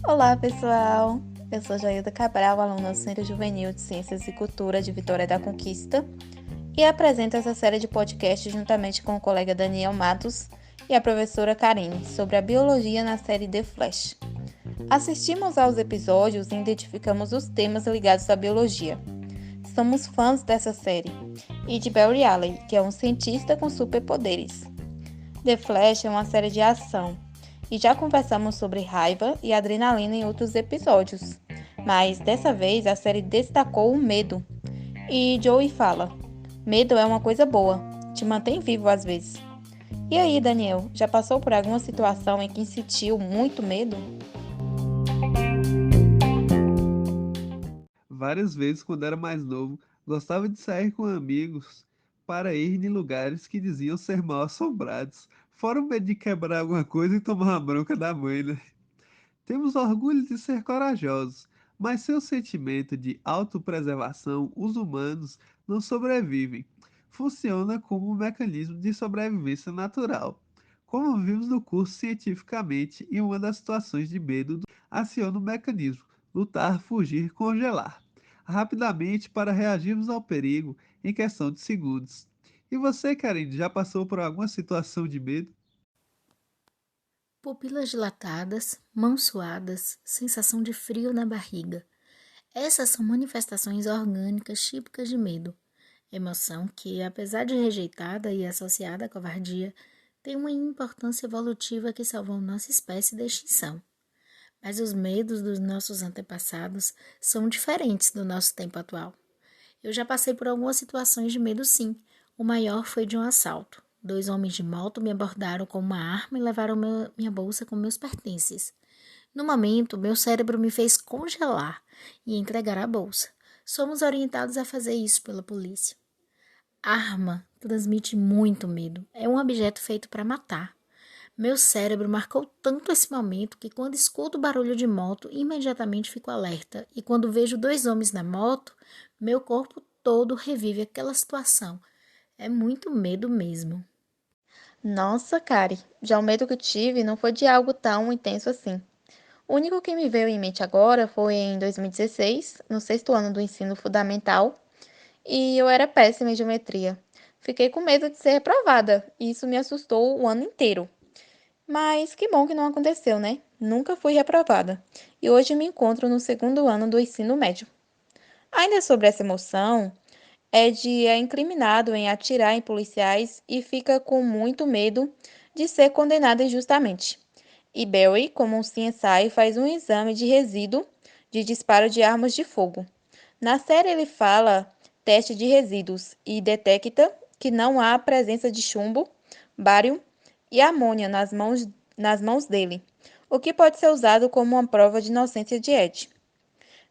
Olá, pessoal! Eu sou Jailda Cabral, aluna do Centro Juvenil de Ciências e Cultura de Vitória da Conquista, e apresento essa série de podcasts juntamente com o colega Daniel Matos e a professora Karine sobre a biologia na série The Flash. Assistimos aos episódios e identificamos os temas ligados à biologia. Somos fãs dessa série e de Barry Allen, que é um cientista com superpoderes. The Flash é uma série de ação e já conversamos sobre raiva e adrenalina em outros episódios, mas dessa vez a série destacou o medo. E Joey fala: medo é uma coisa boa, te mantém vivo às vezes. E aí, Daniel, já passou por alguma situação em que sentiu muito medo? Várias vezes, quando era mais novo, gostava de sair com amigos para ir em lugares que diziam ser mal assombrados, fora o medo de quebrar alguma coisa e tomar uma bronca da mãe, né? Temos orgulho de ser corajosos, mas sem o sentimento de autopreservação, os humanos não sobrevivem. Funciona como um mecanismo de sobrevivência natural. Como vimos no curso cientificamente, em uma das situações de medo, aciona o mecanismo lutar, fugir, congelar, rapidamente para reagirmos ao perigo em questão de segundos. E você, Karine, já passou por alguma situação de medo? Pupilas dilatadas, mãos suadas, sensação de frio na barriga. Essas são manifestações orgânicas típicas de medo. Emoção que, apesar de rejeitada e associada à covardia, tem uma importância evolutiva que salvou nossa espécie da extinção. Mas os medos dos nossos antepassados são diferentes do nosso tempo atual. Eu já passei por algumas situações de medo, sim. O maior foi de um assalto. 2 homens de moto me abordaram com uma arma e levaram minha bolsa com meus pertences. No momento, meu cérebro me fez congelar e entregar a bolsa. Somos orientados a fazer isso pela polícia. Arma transmite muito medo. É um objeto feito para matar. Meu cérebro marcou tanto esse momento que quando escuto o barulho de moto, imediatamente fico alerta. E quando vejo 2 homens na moto, meu corpo todo revive aquela situação. É muito medo mesmo. Nossa, Kari, já o medo que eu tive não foi de algo tão intenso assim. O único que me veio em mente agora foi em 2016, no sexto ano do ensino fundamental, e eu era péssima em geometria. Fiquei com medo de ser reprovada, e isso me assustou o ano inteiro. Mas que bom que não aconteceu, né? Nunca fui reprovada. E hoje me encontro no segundo ano do ensino médio. Ainda sobre essa emoção, Ed é incriminado em atirar em policiais e fica com muito medo de ser condenado injustamente. E Barry, como um CSI, faz um exame de resíduo de disparo de armas de fogo. Na série ele fala teste de resíduos e detecta que não há presença de chumbo, bário e amônia nas mãos dele, o que pode ser usado como uma prova de inocência de Ed.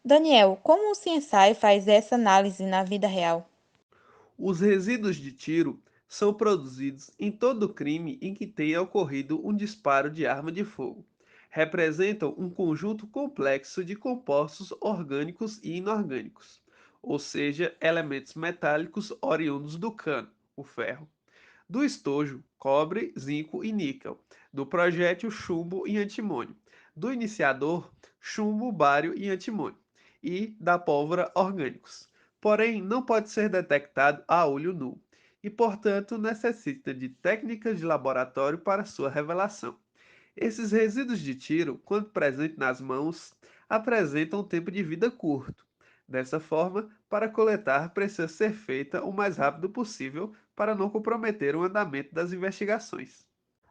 Daniel, como o CSI faz essa análise na vida real? Os resíduos de tiro são produzidos em todo crime em que tenha ocorrido um disparo de arma de fogo. Representam um conjunto complexo de compostos orgânicos e inorgânicos, ou seja, elementos metálicos oriundos do cano, o ferro, do estojo, cobre, zinco e níquel, do projétil, chumbo e antimônio, do iniciador, chumbo, bário e antimônio, e da pólvora orgânicos. Porém, não pode ser detectado a olho nu e, portanto, necessita de técnicas de laboratório para sua revelação. Esses resíduos de tiro, quando presentes nas mãos, apresentam um tempo de vida curto. Dessa forma, para coletar precisa ser feita o mais rápido possível para não comprometer o andamento das investigações.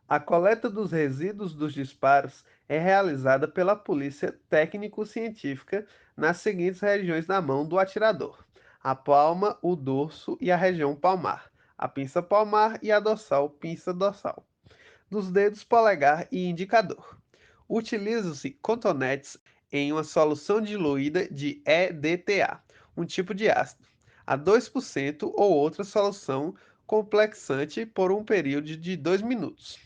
A coleta dos resíduos dos disparos é realizada pela polícia técnico-científica nas seguintes regiões da mão do atirador: a palma, o dorso e a região palmar, a pinça palmar e a dorsal, pinça dorsal, dos dedos polegar e indicador. Utilizam-se cotonetes em uma solução diluída de EDTA, um tipo de ácido, a 2% ou outra solução complexante por um período de 2 minutos.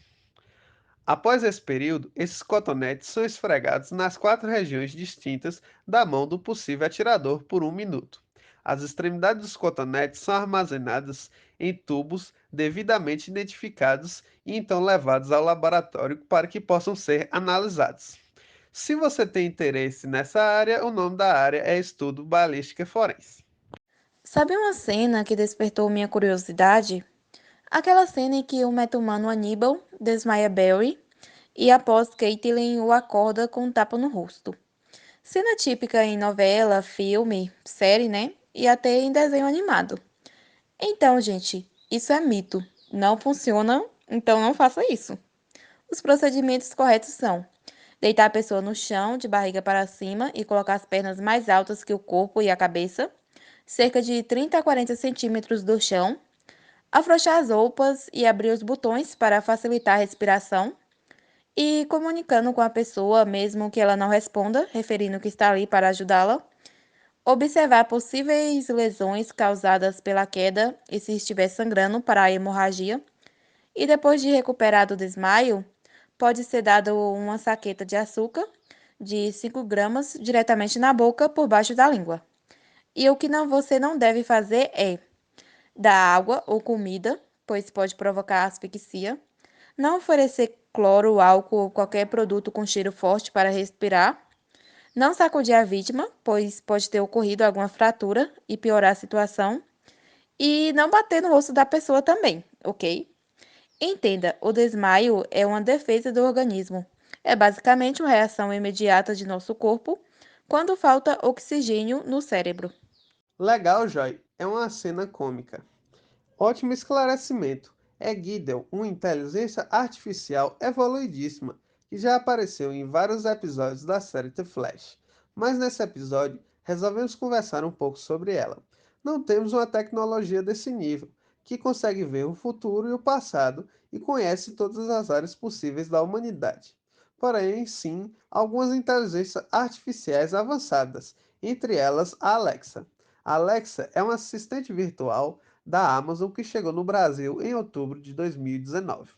Após esse período, esses cotonetes são esfregados nas 4 regiões distintas da mão do possível atirador por 1 minuto. As extremidades dos cotonetes são armazenadas em tubos devidamente identificados e então levados ao laboratório para que possam ser analisados. Se você tem interesse nessa área, o nome da área é Estudo Balística Forense. Sabe uma cena que despertou minha curiosidade? Aquela cena em que o meta-humano Aníbal desmaia Barry e após Caitlin o acorda com um tapa no rosto. Cena típica em novela, filme, série, né? E até em desenho animado. Então, gente, isso é mito. Não funciona, então não faça isso. Os procedimentos corretos são: deitar a pessoa no chão, de barriga para cima, e colocar as pernas mais altas que o corpo e a cabeça, cerca de 30 a 40 centímetros do chão, afrouxar as roupas e abrir os botões para facilitar a respiração, e comunicando com a pessoa, mesmo que ela não responda, referindo que está ali para ajudá-la. Observar possíveis lesões causadas pela queda e se estiver sangrando para a hemorragia. E depois de recuperado o desmaio, pode ser dado uma saqueta de açúcar de 5 gramas diretamente na boca por baixo da língua. E o que você não deve fazer é dar água ou comida, pois pode provocar asfixia. Não oferecer cloro, álcool ou qualquer produto com cheiro forte para respirar. Não sacudir a vítima, pois pode ter ocorrido alguma fratura e piorar a situação. E não bater no rosto da pessoa também, ok? Entenda, o desmaio é uma defesa do organismo. É basicamente uma reação imediata de nosso corpo quando falta oxigênio no cérebro. Legal, Joy. É uma cena cômica. Ótimo esclarecimento. É Gideon, uma inteligência artificial evoluidíssima, que já apareceu em vários episódios da série The Flash. Mas nesse episódio, resolvemos conversar um pouco sobre ela. Não temos uma tecnologia desse nível, que consegue ver o futuro e o passado e conhece todas as áreas possíveis da humanidade. Porém, sim, algumas inteligências artificiais avançadas, entre elas a Alexa. A Alexa é um assistente virtual da Amazon que chegou no Brasil em outubro de 2019.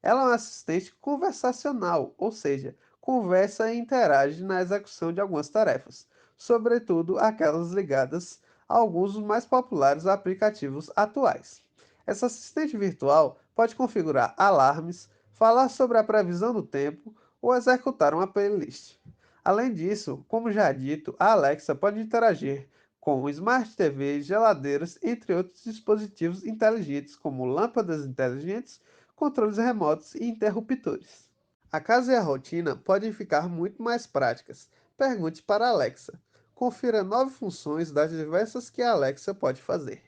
Ela é uma assistente conversacional, ou seja, conversa e interage na execução de algumas tarefas, sobretudo aquelas ligadas a alguns dos mais populares aplicativos atuais. Essa assistente virtual pode configurar alarmes, falar sobre a previsão do tempo ou executar uma playlist. Além disso, como já dito, a Alexa pode interagir com Smart TVs, geladeiras, entre outros dispositivos inteligentes, como lâmpadas inteligentes, controles remotos e interruptores. A casa e a rotina podem ficar muito mais práticas. Pergunte para a Alexa. Confira 9 funções das diversas que a Alexa pode fazer.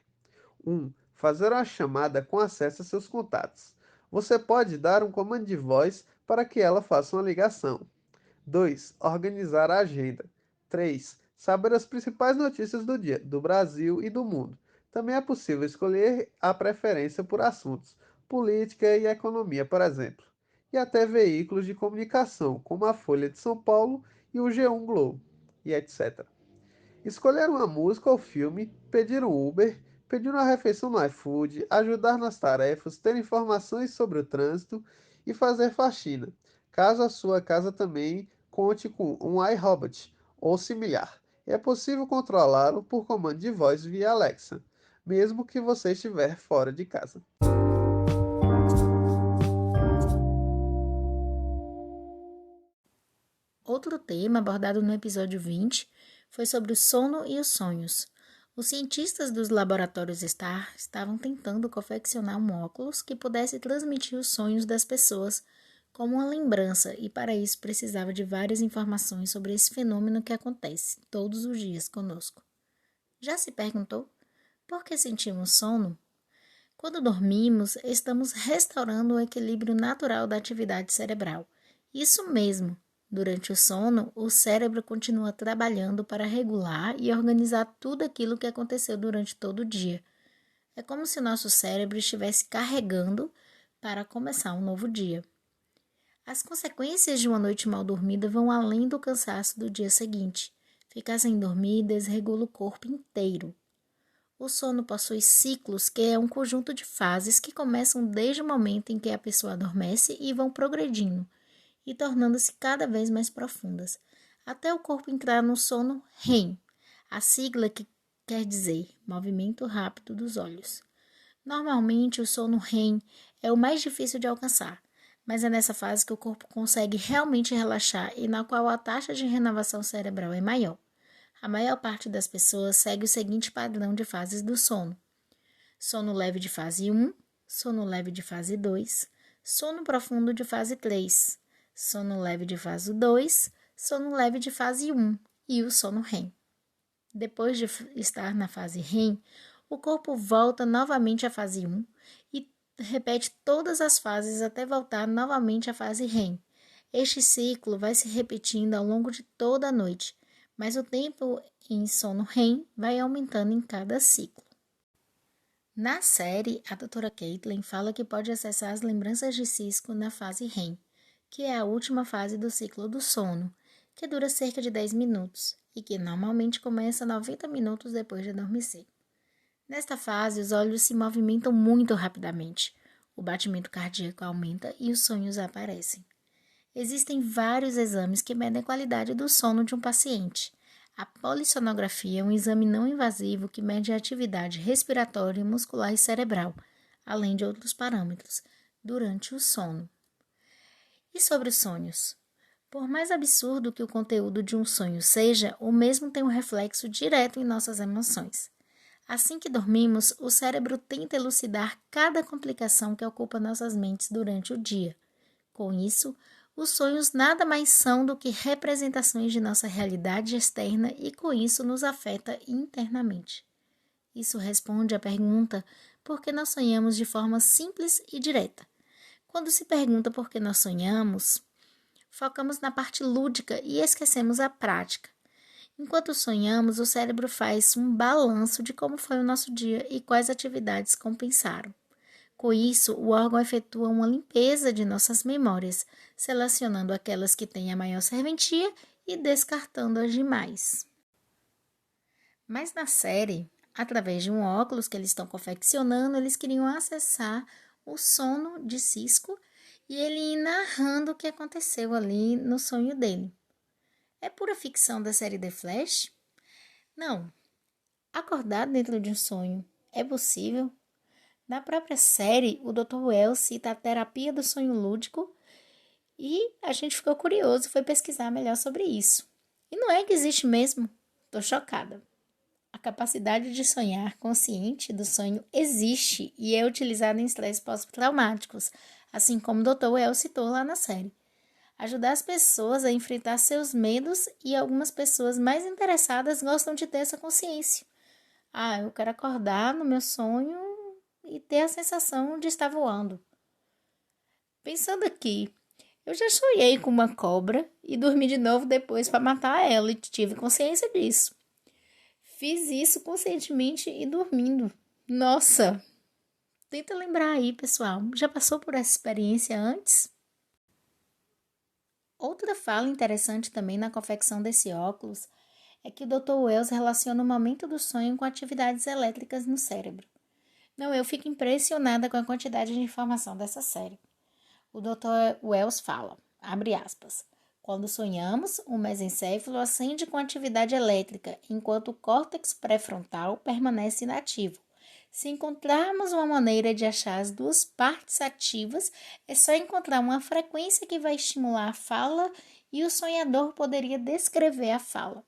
1. Fazer uma chamada com acesso a seus contatos. Você pode dar um comando de voz para que ela faça uma ligação. 2. Organizar a agenda. 3. Saber as principais notícias do dia, do Brasil e do mundo. Também é possível escolher a preferência por assuntos, política e economia, por exemplo. E até veículos de comunicação, como a Folha de São Paulo e o G1 Globo, e etc. Escolher uma música ou filme, pedir um Uber, pedir uma refeição no iFood, ajudar nas tarefas, ter informações sobre o trânsito e fazer faxina, caso a sua casa também conte com um iRobot ou similar. É possível controlá-lo por comando de voz via Alexa, mesmo que você estiver fora de casa. Outro tema abordado no episódio 20 foi sobre o sono e os sonhos. Os cientistas dos laboratórios STAR estavam tentando confeccionar um óculos que pudesse transmitir os sonhos das pessoas como uma lembrança, e para isso precisava de várias informações sobre esse fenômeno que acontece todos os dias conosco. Já se perguntou por que sentimos sono? Quando dormimos, estamos restaurando o equilíbrio natural da atividade cerebral. Isso mesmo. Durante o sono, o cérebro continua trabalhando para regular e organizar tudo aquilo que aconteceu durante todo o dia. É como se o nosso cérebro estivesse carregando para começar um novo dia. As consequências de uma noite mal dormida vão além do cansaço do dia seguinte. Ficar sem dormir desregula o corpo inteiro. O sono possui ciclos, que é um conjunto de fases que começam desde o momento em que a pessoa adormece e vão progredindo e tornando-se cada vez mais profundas, até o corpo entrar no sono REM, a sigla que quer dizer movimento rápido dos olhos. Normalmente, o sono REM é o mais difícil de alcançar, mas é nessa fase que o corpo consegue realmente relaxar e na qual a taxa de renovação cerebral é maior. A maior parte das pessoas segue o seguinte padrão de fases do sono: sono leve de fase 1, sono leve de fase 2, sono profundo de fase 3, sono leve de fase 2, sono leve de fase 1 e o sono REM. Depois de estar na fase REM, o corpo volta novamente à fase 1 e repete todas as fases até voltar novamente à fase REM. Este ciclo vai se repetindo ao longo de toda a noite, mas o tempo em sono REM vai aumentando em cada ciclo. Na série, a doutora Caitlin fala que pode acessar as lembranças de Cisco na fase REM, que é a última fase do ciclo do sono, que dura cerca de 10 minutos e que normalmente começa 90 minutos depois de adormecer. Nesta fase, os olhos se movimentam muito rapidamente, o batimento cardíaco aumenta e os sonhos aparecem. Existem vários exames que medem a qualidade do sono de um paciente. A polissonografia é um exame não invasivo que mede a atividade respiratória, muscular e cerebral, além de outros parâmetros, durante o sono. E sobre os sonhos? Por mais absurdo que o conteúdo de um sonho seja, o mesmo tem um reflexo direto em nossas emoções. Assim que dormimos, o cérebro tenta elucidar cada complicação que ocupa nossas mentes durante o dia. Com isso, os sonhos nada mais são do que representações de nossa realidade externa e com isso nos afeta internamente. Isso responde à pergunta por que nós sonhamos de forma simples e direta. Quando se pergunta por que nós sonhamos, focamos na parte lúdica e esquecemos a prática. Enquanto sonhamos, o cérebro faz um balanço de como foi o nosso dia e quais atividades compensaram. Com isso, o órgão efetua uma limpeza de nossas memórias, selecionando aquelas que têm a maior serventia e descartando as demais. Mas na série, através de um óculos que eles estão confeccionando, eles queriam acessar o sono de Cisco e ele ir narrando o que aconteceu ali no sonho dele. É pura ficção da série The Flash? Não. Acordar dentro de um sonho é possível? Na própria série, o Dr. Wells cita a terapia do sonho lúdico e a gente ficou curioso e foi pesquisar melhor sobre isso. E não é que existe mesmo? Tô chocada. A capacidade de sonhar consciente do sonho existe e é utilizada em estresses pós-traumáticos, assim como o Dr. Wells citou lá na série. Ajudar as pessoas a enfrentar seus medos e algumas pessoas mais interessadas gostam de ter essa consciência. Eu quero acordar no meu sonho e ter a sensação de estar voando. Pensando aqui, eu já sonhei com uma cobra e dormi de novo depois para matar ela e tive consciência disso. Fiz isso conscientemente e dormindo. Nossa! Tenta lembrar aí, pessoal. Já passou por essa experiência antes? Outra fala interessante também na confecção desse óculos é que o Dr. Wells relaciona o momento do sonho com atividades elétricas no cérebro. Não, eu fico impressionada com a quantidade de informação dessa série. O Dr. Wells fala, abre aspas, quando sonhamos, o mesencéfalo acende com atividade elétrica, enquanto o córtex pré-frontal permanece inativo. Se encontrarmos uma maneira de achar as duas partes ativas, é só encontrar uma frequência que vai estimular a fala e o sonhador poderia descrever a fala.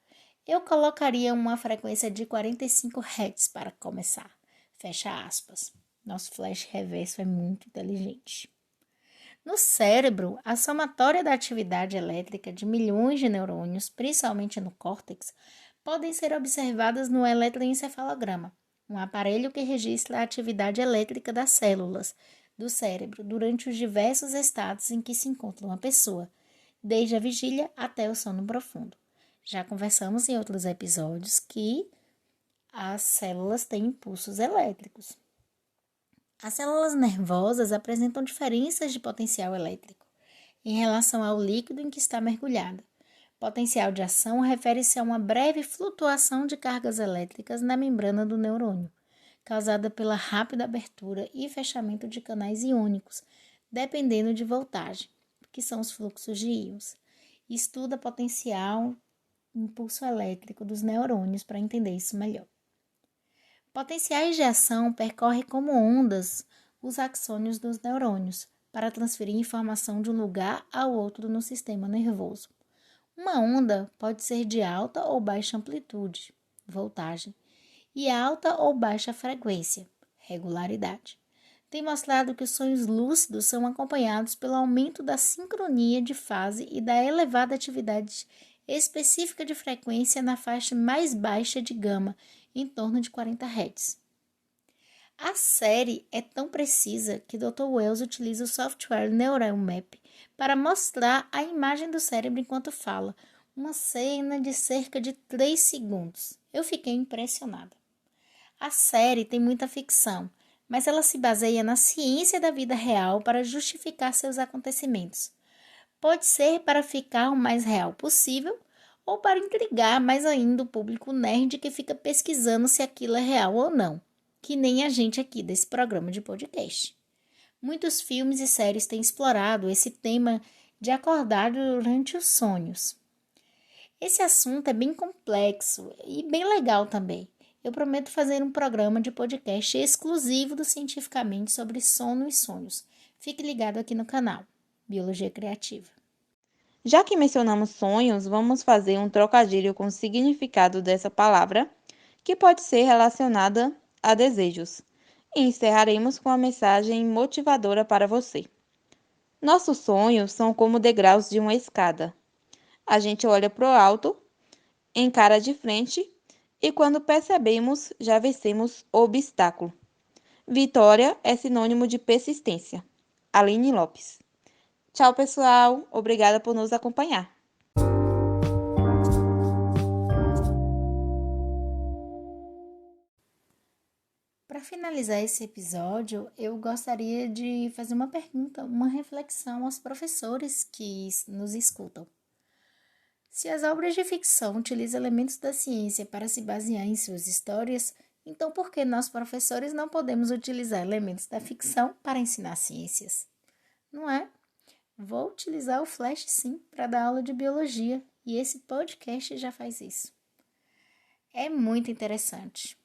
Eu colocaria uma frequência de 45 Hz para começar. Fecha aspas. Nosso flash reverso é muito inteligente. No cérebro, a somatória da atividade elétrica de milhões de neurônios, principalmente no córtex, podem ser observadas no eletroencefalograma, um aparelho que registra a atividade elétrica das células do cérebro durante os diversos estados em que se encontra uma pessoa, desde a vigília até o sono profundo. Já conversamos em outros episódios que as células têm impulsos elétricos. As células nervosas apresentam diferenças de potencial elétrico em relação ao líquido em que está mergulhada. Potencial de ação refere-se a uma breve flutuação de cargas elétricas na membrana do neurônio, causada pela rápida abertura e fechamento de canais iônicos, dependendo de voltagem, que são os fluxos de íons. Estuda potencial impulso elétrico dos neurônios para entender isso melhor. Potenciais de ação percorrem como ondas os axônios dos neurônios para transferir informação de um lugar ao outro no sistema nervoso. Uma onda pode ser de alta ou baixa amplitude, voltagem, e alta ou baixa frequência, regularidade. Tem mostrado que os sonhos lúcidos são acompanhados pelo aumento da sincronia de fase e da elevada atividade específica de frequência na faixa mais baixa de gama, em torno de 40 Hz. A série é tão precisa que Dr. Wells utiliza o software Neural Map para mostrar a imagem do cérebro enquanto fala, uma cena de cerca de 3 segundos. Eu fiquei impressionada. A série tem muita ficção, mas ela se baseia na ciência da vida real para justificar seus acontecimentos. Pode ser para ficar o mais real possível ou para intrigar mais ainda o público nerd que fica pesquisando se aquilo é real ou não, que nem a gente aqui desse programa de podcast. Muitos filmes e séries têm explorado esse tema de acordar durante os sonhos. Esse assunto é bem complexo e bem legal também. Eu prometo fazer um programa de podcast exclusivo do Cientificamente sobre sono e sonhos. Fique ligado aqui no canal Biologia Criativa. Já que mencionamos sonhos, vamos fazer um trocadilho com o significado dessa palavra, que pode ser relacionada a desejos. E encerraremos com a mensagem motivadora para você. Nossos sonhos são como degraus de uma escada. A gente olha para o alto, encara de frente e quando percebemos, já vencemos o obstáculo. Vitória é sinônimo de persistência. Aline Lopes. Tchau, pessoal. Obrigada por nos acompanhar. Para finalizar esse episódio, eu gostaria de fazer uma pergunta, uma reflexão aos professores que nos escutam. Se as obras de ficção utilizam elementos da ciência para se basear em suas histórias, então por que nós, professores, não podemos utilizar elementos da ficção para ensinar ciências? Não é? Vou utilizar o Flash sim para dar aula de biologia e esse podcast já faz isso. É muito interessante.